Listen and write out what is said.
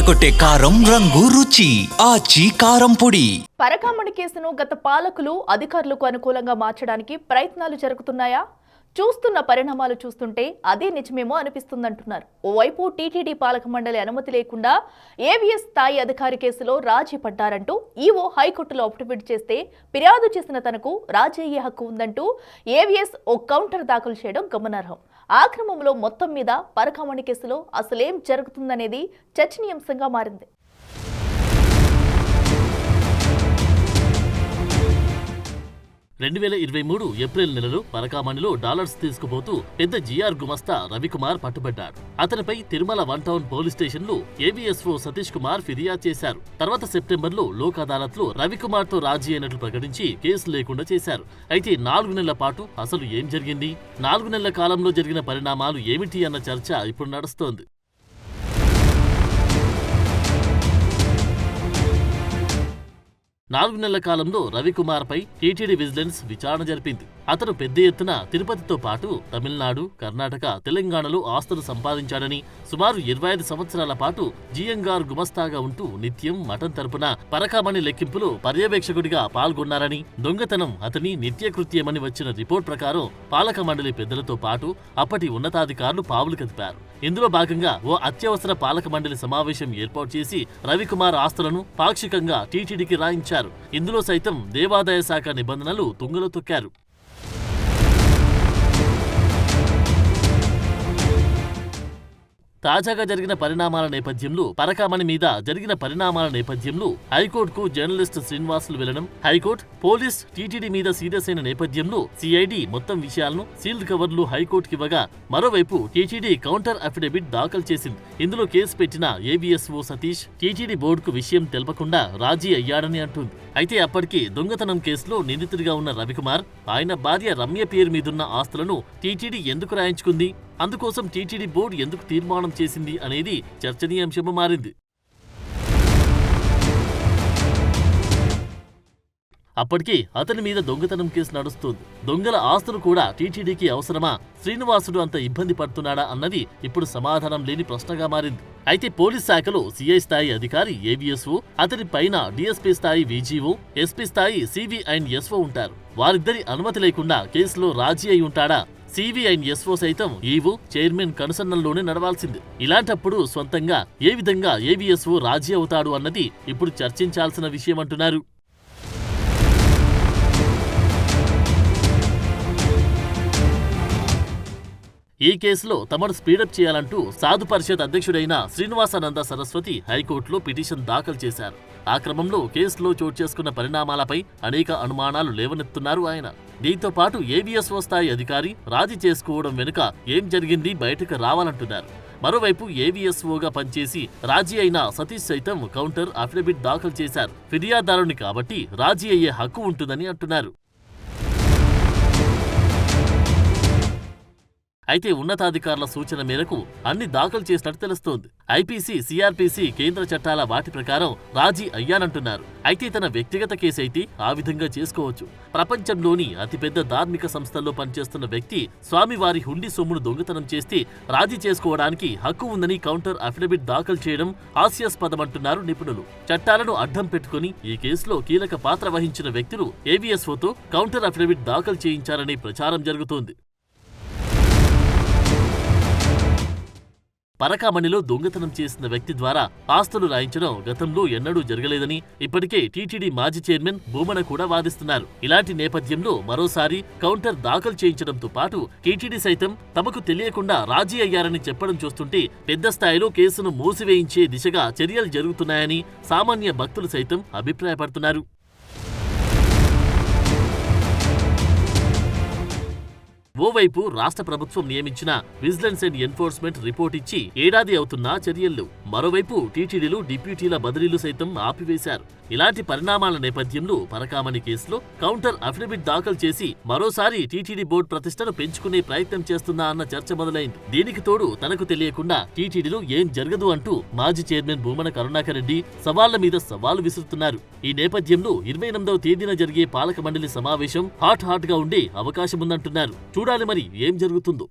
అదరకొట్టే కారం రంగు రుచి ఆచి కారం పొడి. పరకామణి కేసును గత పాలకులు అధికారులకు అనుకూలంగా మార్చడానికి ప్రయత్నాలు జరుగుతున్నాయా? చూస్తున్న పరిణామాలు చూస్తుంటే అదే నిజమేమో అనిపిస్తుందంటున్నారు. ఓవైపు టీటీడీ పాలక మండలి అనుమతి లేకుండా ఏవీఎస్ స్థాయి అధికారి కేసులో రాజీ పడ్డారంటూ ఈవో హైకోర్టులో అఫిడవిట్ చేస్తే ఫిర్యాదు చేసిన తనకు రాజీ అయ్యే హక్కు ఉందంటూ ఏవీఎస్ ఓ కౌంటర్ దాఖలు చేయడం గమనార్హం. ఆ క్రమంలో మొత్తం మీద పరకామణి కేసులో అసలేం జరుగుతుందనేది చర్చనీయాంశంగా మారింది. 2023 ఏప్రిల్ నెలలో పరకామణిలో డాలర్స్ తీసుకుపోతూ పెద్ద జీఆర్ గుమస్తా రవికుమార్ పట్టుబడ్డాడు. అతనిపై తిరుమల 1 టౌన్ పోలీస్ స్టేషన్లో ఏవీఎస్ఓ సతీష్ కుమార్ ఫిర్యాదు చేశారు. తర్వాత సెప్టెంబర్లో లోక్ అదాలత్లో రవికుమార్ తో రాజీ అయినట్లు ప్రకటించి కేసు లేకుండా చేశారు. అయితే 4 నెలల పాటు అసలు ఏం జరిగింది? 4 నెలల కాలంలో జరిగిన పరిణామాలు ఏమిటి అన్న చర్చ ఇప్పుడు నడుస్తోంది. 4 నెలల కాలంలో రవికుమార్ పై టీటీడీ విజిలెన్స్ విచారణ జరిపింది. అతను పెద్ద ఎత్తున తిరుపతితో పాటు తమిళనాడు, కర్ణాటక, తెలంగాణలో ఆస్తులు సంపాదించాడని, సుమారు 25 సంవత్సరాల పాటు జియంగార్ గుమస్తాగా ఉంటూ నిత్యం మఠం తరపున పరకామణి లెక్కింపులో పర్యవేక్షకుడిగా పాల్గొన్నారని, దొంగతనం అతని నిత్యకృత్యమని వచ్చిన రిపోర్ట్ ప్రకారం పాలక మండలి పెద్దలతో పాటు అప్పటి ఉన్నతాధికారులు పావులు కదిపారు. ఇందులో భాగంగా ఓ అత్యవసర పాలక మండలి సమావేశం ఏర్పాటు చేసి రవికుమార్ ఆస్తులను పాక్షికంగా టీటీడీకి రాయించారు. ఇందులో సైతం దేవాదాయ శాఖ నిబంధనలు తుంగలో తొక్కారు. తాజాగా జరిగిన పరిణామాల నేపథ్యంలో పరకామణి మీద జరిగిన పరిణామాల నేపథ్యంలో హైకోర్టుకు జర్నలిస్ట్ శ్రీనివాసులు వెళ్లడం, హైకోర్టు పోలీస్ టీటీడీ మీద సీరియస్ అయిన నేపథ్యంలో సిఐడి మొత్తం విషయాలను సీల్డ్ కవర్లు హైకోర్టుకి ఇవ్వగా, మరోవైపు టీటీడీ కౌంటర్ అఫిడవిట్ దాఖలు చేసింది. ఇందులో కేసు పెట్టిన ఏవీఎస్ఓ సతీష్ టీటీడీ బోర్డుకు విషయం తెలపకుండా రాజీ అయ్యాడని అంటుంది. అయితే అప్పటికి దొంగతనం కేసులో నిందితుడిగా ఉన్న రవికుమార్, ఆయన భార్య రమ్య పేరు మీదున్న ఆస్తులను టీటీడీ ఎందుకు రాయించుకుంది, అందుకోసం టీటీడీ బోర్డు ఎందుకు తీర్మానం చేసింది అనేది చర్చనీయాంశంగా మారింది. అప్పటికే అతని మీద దొంగతనం కేసు నడుస్తోంది. దొంగల ఆస్తులు కూడా టీటీడీకి అవసరమా? శ్రీనివాసుడు అంత ఇబ్బంది పడుతున్నాడా అన్నది ఇప్పుడు సమాధానం లేని ప్రశ్నగా మారింది. అయితే పోలీస్ శాఖలో సిఐ స్థాయి అధికారి ఏవీఎస్ఓ, అతని పైన డీఎస్పీ స్థాయి వీజీఓ, ఎస్పీ స్థాయి సివి అండ్ ఎస్ఓ ఉంటారు. వారిద్దరి అనుమతి లేకుండా కేసులో రాజీ అయి ఉంటాడా? సివి అండ్ ఎస్ఓ సైతం ఈవో, చైర్మన్ కనుసన్నల్లోనే నడవాల్సింది. ఇలాంటప్పుడు సొంతంగా ఏ విధంగా ఏవీఎస్ఓ రాజీ అవుతాడు అన్నది ఇప్పుడు చర్చించాల్సిన విషయం అంటున్నారు. ఈ కేసులో తమను స్పీడప్ చేయాలంటూ సాధు పరిషత్ అధ్యక్షుడైన శ్రీనివాసానంద సరస్వతి హైకోర్టులో పిటిషన్ దాఖలు చేశారు. ఆ క్రమంలో కేసులో చోటు చేసుకున్న పరిణామాలపై అనేక అనుమానాలు లేవనెత్తున్నారు ఆయన. దీంతో పాటు ఏవీఎస్ఓ స్థాయి అధికారి రాజీ చేసుకోవడం వెనుక ఏం జరిగింది బయటకు రావాలంటున్నారు. మరోవైపు ఏవీఎస్ఓగా పనిచేసి రాజీ అయిన సతీష్ సైతం కౌంటర్ అఫిడవిట్ దాఖలు చేశారు. ఫిర్యాదుదారుని కాబట్టి రాజీ అయ్యే హక్కు ఉంటుందని అంటున్నారు. అయితే ఉన్నతాధికారుల సూచన మేరకు అన్ని దాఖలు చేసినట్టు తెలుస్తోంది. ఐపీసీ, సిఆర్పీసీ కేంద్ర చట్టాల వాటి ప్రకారం రాజీ అయ్యానంటున్నారు. అయితే తన వ్యక్తిగత కేసైతే ఆ విధంగా చేసుకోవచ్చు. ప్రపంచంలోని అతిపెద్ద ధార్మిక సంస్థల్లో పనిచేస్తున్న వ్యక్తి స్వామివారి హుండీ సొమ్మును దొంగతనం చేస్తే రాజీ చేసుకోవడానికి హక్కు ఉందని కౌంటర్ అఫిడవిట్ దాఖలు చేయడం హాస్యాస్పదమంటున్నారు నిపుణులు. చట్టాలను అడ్డం పెట్టుకుని ఈ కేసులో కీలక పాత్ర వహించిన వ్యక్తులు ఏవీఎస్ఓతో కౌంటర్ అఫిడవిట్ దాఖలు చేయించారనే ప్రచారం జరుగుతోంది. పరకామణిలో దొంగతనం చేసిన వ్యక్తి ద్వారా ఆస్తులు రాయించడం గతంలో ఎన్నడూ జరగలేదని ఇప్పటికే టీటీడీ మాజీ చైర్మన్ భూమన కూడా వాదిస్తున్నారు. ఇలాంటి నేపథ్యంలో మరోసారి కౌంటర్ దాఖలు చేయించడంతో పాటు టీటీడీ సైతం తమకు తెలియకుండా రాజీ అయ్యారని చెప్పడం చూస్తుంటే పెద్ద స్థాయిలో కేసును మూసివేయించే దిశగా చర్యలు జరుగుతున్నాయని సామాన్య భక్తులు సైతం అభిప్రాయపడుతున్నారు. ఓవైపు రాష్ట్ర ప్రభుత్వం నియమించిన విజిలెన్స్ అండ్ ఎన్ఫోర్స్మెంట్ రిపోర్ట్ ఇచ్చి ఏడాది అవుతున్నా చర్యలు, మరోవైపు టీటీడీలు డిప్యూటీల బదిలీలు సైతం ఆపివేశారు. ఇలాంటి పరిణామాల నేపథ్యంలో పరకామణి కేసులో కౌంటర్ అఫిడవిట్ దాఖలు చేసి మరోసారి టీటీడీ బోర్డు ప్రతిష్టను పెంచుకునే ప్రయత్నం చేస్తుందా అన్న చర్చ మొదలైంది. దీనికి తోడు తనకు తెలియకుండా టీటీడీలో ఏం జరగదు అంటూ మాజీ చైర్మన్ భూమన కరుణాకర్ రెడ్డి సవాళ్ల మీద సవాలు విసురుతున్నారు. ఈ నేపథ్యంలో 28వ తేదీన జరిగే పాలక మండలి సమావేశం హాట్ గా ఉండే అవకాశముందంటున్నారు. చూడాలి మరి ఏం జరుగుతుందో.